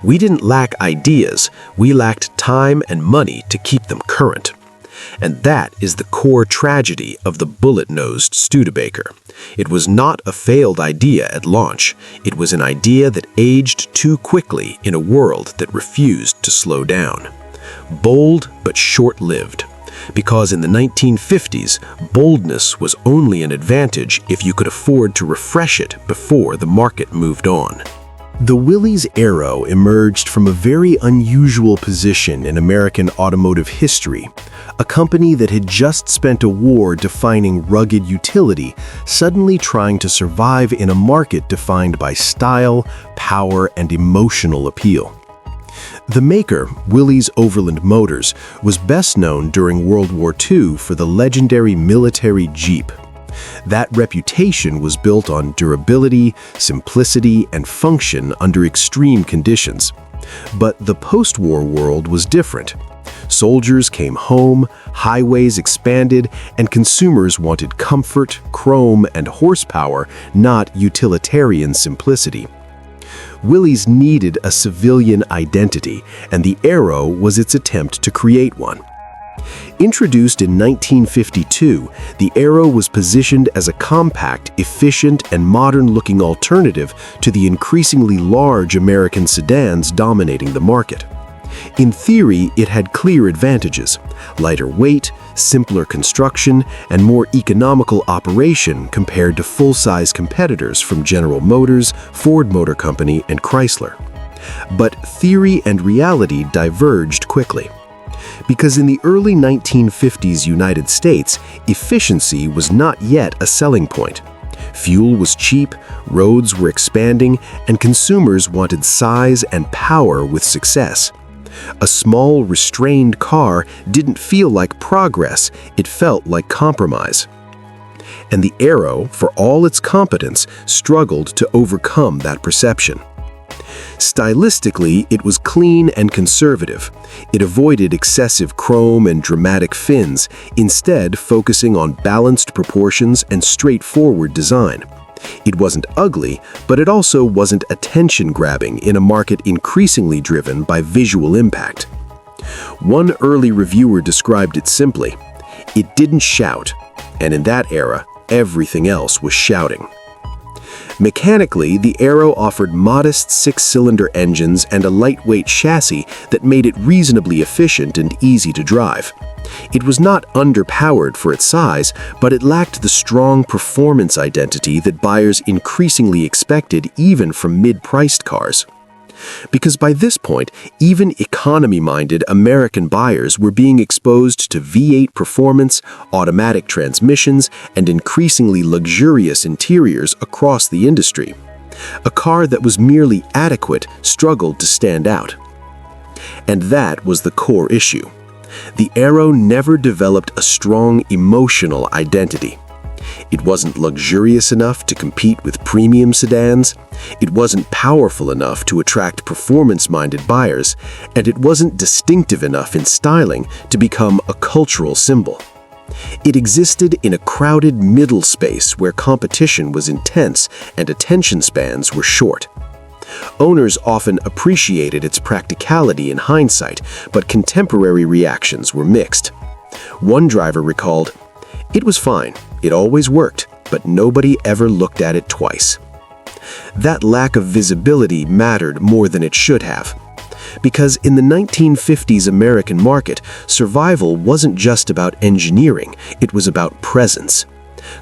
"We didn't lack ideas, we lacked time and money to keep them current." And that is the core tragedy of the bullet-nosed Studebaker. It was not a failed idea at launch. It was an idea that aged too quickly in a world that refused to slow down. Bold but short-lived. Because in the 1950s, boldness was only an advantage if you could afford to refresh it before the market moved on. The Willys Aero emerged from a very unusual position in American automotive history. A company that had just spent a war defining rugged utility, suddenly trying to survive in a market defined by style, power, and emotional appeal. The maker, Willys Overland Motors, was best known during World War II for the legendary military Jeep. That reputation was built on durability, simplicity, and function under extreme conditions. But the post-war world was different. Soldiers came home, highways expanded, and consumers wanted comfort, chrome, and horsepower, not utilitarian simplicity. Willys needed a civilian identity, and the Aero was its attempt to create one. Introduced in 1952, the Aero was positioned as a compact, efficient, and modern-looking alternative to the increasingly large American sedans dominating the market. In theory, it had clear advantages: lighter weight, simpler construction, and more economical operation compared to full-size competitors from General Motors, Ford Motor Company, and Chrysler. But theory and reality diverged quickly. Because in the early 1950s United States, efficiency was not yet a selling point. Fuel was cheap, roads were expanding, and consumers wanted size and power with success. A small, restrained car didn't feel like progress, it felt like compromise. And the Aero, for all its competence, struggled to overcome that perception. Stylistically, it was clean and conservative. It avoided excessive chrome and dramatic fins, instead focusing on balanced proportions and straightforward design. It wasn't ugly, but it also wasn't attention-grabbing in a market increasingly driven by visual impact. One early reviewer described it simply: it didn't shout, and in that era, everything else was shouting. Mechanically, the Aero offered modest six-cylinder engines and a lightweight chassis that made it reasonably efficient and easy to drive. It was not underpowered for its size, but it lacked the strong performance identity that buyers increasingly expected even from mid-priced cars. Because by this point, even economy-minded American buyers were being exposed to V8 performance, automatic transmissions, and increasingly luxurious interiors across the industry. A car that was merely adequate struggled to stand out. And that was the core issue. The Aero never developed a strong emotional identity. It wasn't luxurious enough to compete with premium sedans, it wasn't powerful enough to attract performance-minded buyers, and it wasn't distinctive enough in styling to become a cultural symbol. It existed in a crowded middle space where competition was intense and attention spans were short. Owners often appreciated its practicality in hindsight, but contemporary reactions were mixed. One driver recalled, "It was fine, it always worked, but nobody ever looked at it twice." That lack of visibility mattered more than it should have. Because in the 1950s American market, survival wasn't just about engineering, it was about presence.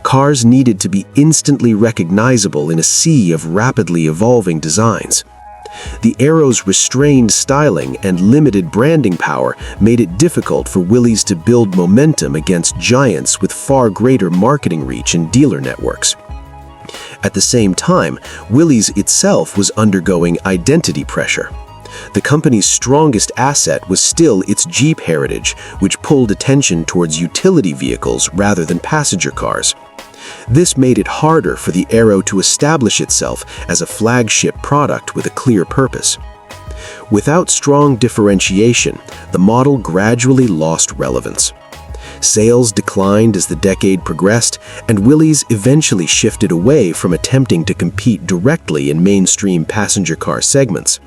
Cars needed to be instantly recognizable in a sea of rapidly evolving designs. The Aero's restrained styling and limited branding power made it difficult for Willys to build momentum against giants with far greater marketing reach and dealer networks. At the same time, Willys itself was undergoing identity pressure. The company's strongest asset was still its Jeep heritage, which pulled attention towards utility vehicles rather than passenger cars. This made it harder for the Aero to establish itself as a flagship product with a clear purpose. Without strong differentiation, the model gradually lost relevance. Sales declined as the decade progressed, and Willys eventually shifted away from attempting to compete directly in mainstream passenger car segments.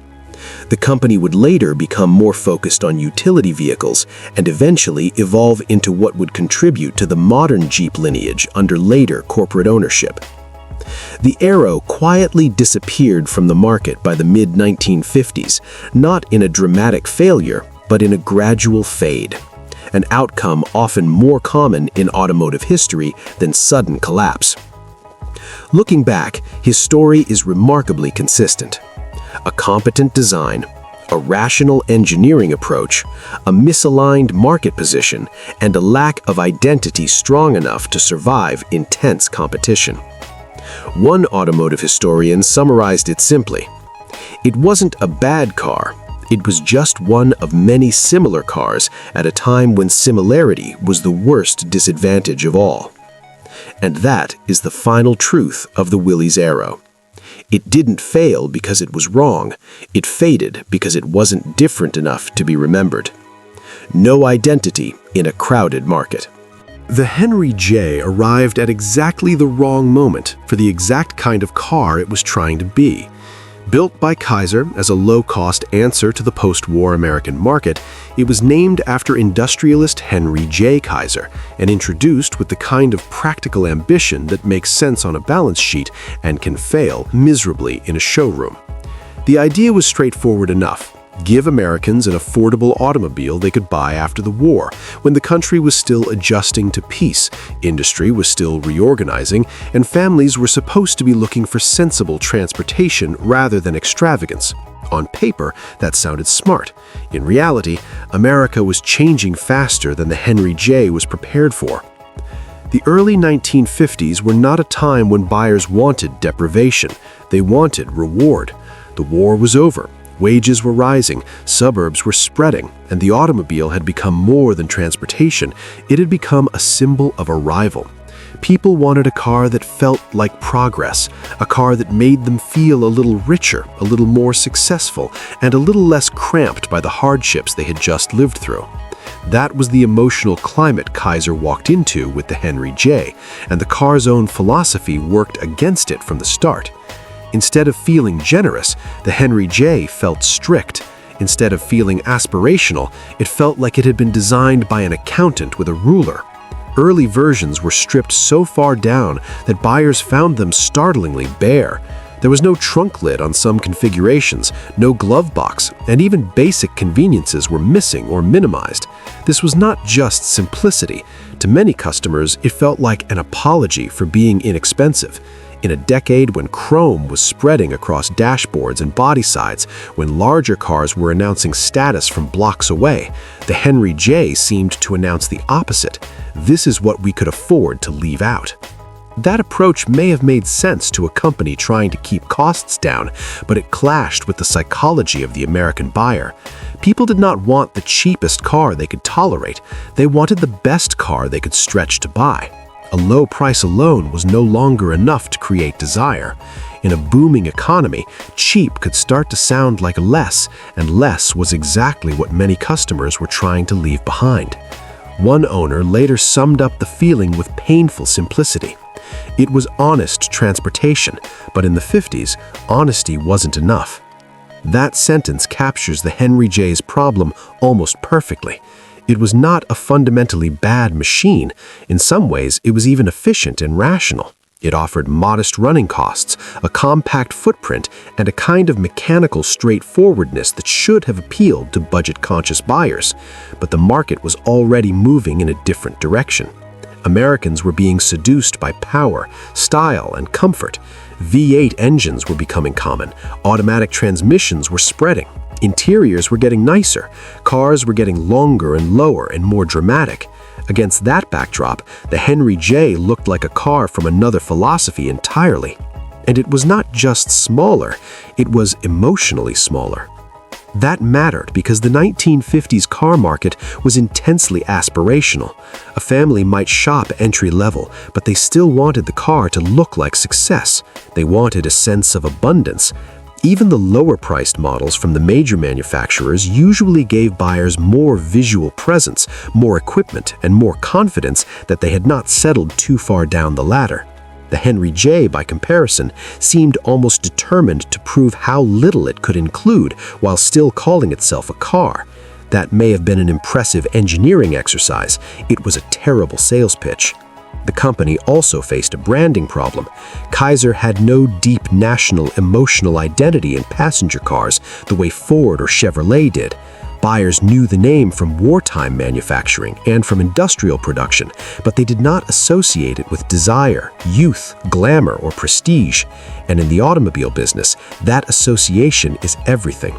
The company would later become more focused on utility vehicles and eventually evolve into what would contribute to the modern Jeep lineage under later corporate ownership. The Aero quietly disappeared from the market by the mid-1950s, not in a dramatic failure, but in a gradual fade, an outcome often more common in automotive history than sudden collapse. Looking back, his story is remarkably consistent. A competent design, a rational engineering approach, a misaligned market position, and a lack of identity strong enough to survive intense competition. One automotive historian summarized it simply: "It wasn't a bad car, it was just one of many similar cars at a time when similarity was the worst disadvantage of all." And that is the final truth of the Willys Aero. It didn't fail because it was wrong. It faded because it wasn't different enough to be remembered. No identity in a crowded market. The Henry J arrived at exactly the wrong moment for the exact kind of car it was trying to be. Built by Kaiser as a low-cost answer to the post-war American market, it was named after industrialist Henry J. Kaiser and introduced with the kind of practical ambition that makes sense on a balance sheet and can fail miserably in a showroom. The idea was straightforward enough. Give Americans an affordable automobile they could buy after the war, when the country was still adjusting to peace, industry was still reorganizing, and families were supposed to be looking for sensible transportation rather than extravagance. On paper, that sounded smart. In reality, America was changing faster than the Henry J was prepared for. The early 1950s were not a time when buyers wanted deprivation. They wanted reward. The war was over. Wages were rising, suburbs were spreading, and the automobile had become more than transportation. It had become a symbol of arrival. People wanted a car that felt like progress, a car that made them feel a little richer, a little more successful, and a little less cramped by the hardships they had just lived through. That was the emotional climate Kaiser walked into with the Henry J, and the car's own philosophy worked against it from the start. Instead of feeling generous, the Henry J felt strict. Instead of feeling aspirational, it felt like it had been designed by an accountant with a ruler. Early versions were stripped so far down that buyers found them startlingly bare. There was no trunk lid on some configurations, no glove box, and even basic conveniences were missing or minimized. This was not just simplicity. To many customers, it felt like an apology for being inexpensive. In a decade when chrome was spreading across dashboards and body sides, when larger cars were announcing status from blocks away, the Henry J seemed to announce the opposite. This is what we could afford to leave out. That approach may have made sense to a company trying to keep costs down, but it clashed with the psychology of the American buyer. People did not want the cheapest car they could tolerate. They wanted the best car they could stretch to buy. A low price alone was no longer enough to create desire. In a booming economy, cheap could start to sound like less, and less was exactly what many customers were trying to leave behind. One owner later summed up the feeling with painful simplicity. It was honest transportation, but in the 50s, honesty wasn't enough. That sentence captures the Henry J's problem almost perfectly. It was not a fundamentally bad machine. In some ways, it was even efficient and rational. It offered modest running costs, a compact footprint, and a kind of mechanical straightforwardness that should have appealed to budget-conscious buyers. But the market was already moving in a different direction. Americans were being seduced by power, style, and comfort. V8 engines were becoming common. Automatic transmissions were spreading. Interiors were getting nicer. Cars were getting longer and lower and more dramatic. Against that backdrop, the Henry J looked like a car from another philosophy entirely. And it was not just smaller, it was emotionally smaller. That mattered because the 1950s car market was intensely aspirational. A family might shop entry-level, but they still wanted the car to look like success. They wanted a sense of abundance. Even the lower-priced models from the major manufacturers usually gave buyers more visual presence, more equipment, and more confidence that they had not settled too far down the ladder. The Henry J, by comparison, seemed almost determined to prove how little it could include while still calling itself a car. That may have been an impressive engineering exercise. It was a terrible sales pitch. The company also faced a branding problem. Kaiser had no deep national emotional identity in passenger cars the way Ford or Chevrolet did. Buyers knew the name from wartime manufacturing and from industrial production, but they did not associate it with desire, youth, glamour, or prestige. And in the automobile business, that association is everything.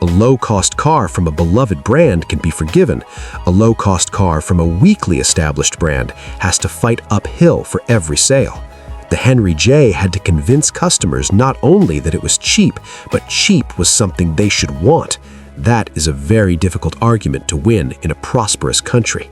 A low-cost car from a beloved brand can be forgiven. A low-cost car from a weakly established brand has to fight uphill for every sale. The Henry J had to convince customers not only that it was cheap, but cheap was something they should want. That is a very difficult argument to win in a prosperous country.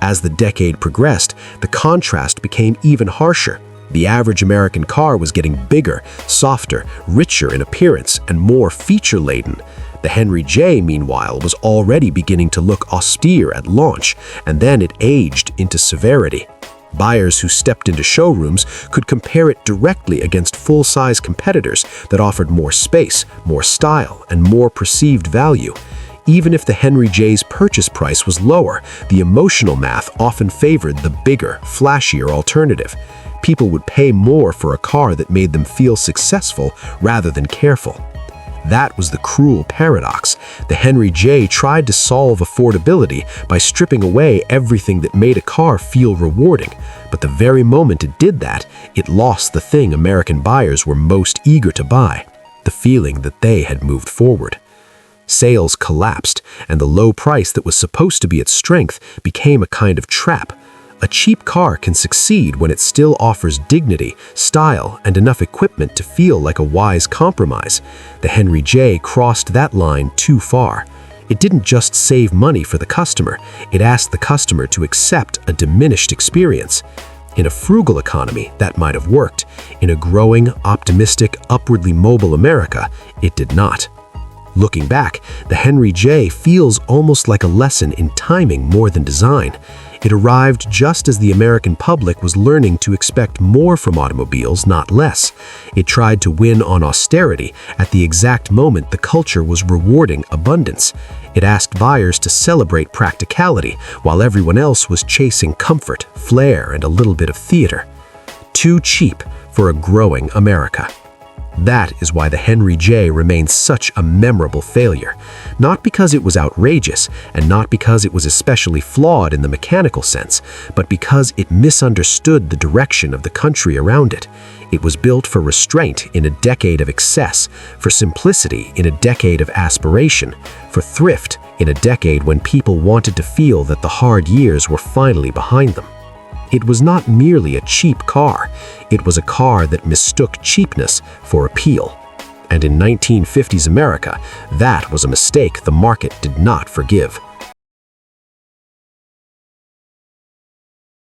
As the decade progressed, the contrast became even harsher. The average American car was getting bigger, softer, richer in appearance, and more feature-laden. The Henry J, meanwhile, was already beginning to look austere at launch, and then it aged into severity. Buyers who stepped into showrooms could compare it directly against full-size competitors that offered more space, more style, and more perceived value. Even if the Henry J's purchase price was lower, the emotional math often favored the bigger, flashier alternative. People would pay more for a car that made them feel successful rather than careful. That was the cruel paradox. The Henry J tried to solve affordability by stripping away everything that made a car feel rewarding, but the very moment it did that, it lost the thing American buyers were most eager to buy, the feeling that they had moved forward. Sales collapsed, and the low price that was supposed to be its strength became a kind of trap. A cheap car can succeed when it still offers dignity, style, and enough equipment to feel like a wise compromise. The Henry J crossed that line too far. It didn't just save money for the customer, it asked the customer to accept a diminished experience. In a frugal economy, that might have worked. In a growing, optimistic, upwardly mobile America, it did not. Looking back, the Henry J feels almost like a lesson in timing more than design. It arrived just as the American public was learning to expect more from automobiles, not less. It tried to win on austerity at the exact moment the culture was rewarding abundance. It asked buyers to celebrate practicality while everyone else was chasing comfort, flair, and a little bit of theater. Too cheap for a growing America. That is why the Henry J remains such a memorable failure. Not because it was outrageous, and not because it was especially flawed in the mechanical sense, but because it misunderstood the direction of the country around it. It was built for restraint in a decade of excess, for simplicity in a decade of aspiration, for thrift in a decade when people wanted to feel that the hard years were finally behind them. It was not merely a cheap car, it was a car that mistook cheapness for appeal. And in 1950s America, that was a mistake the market did not forgive.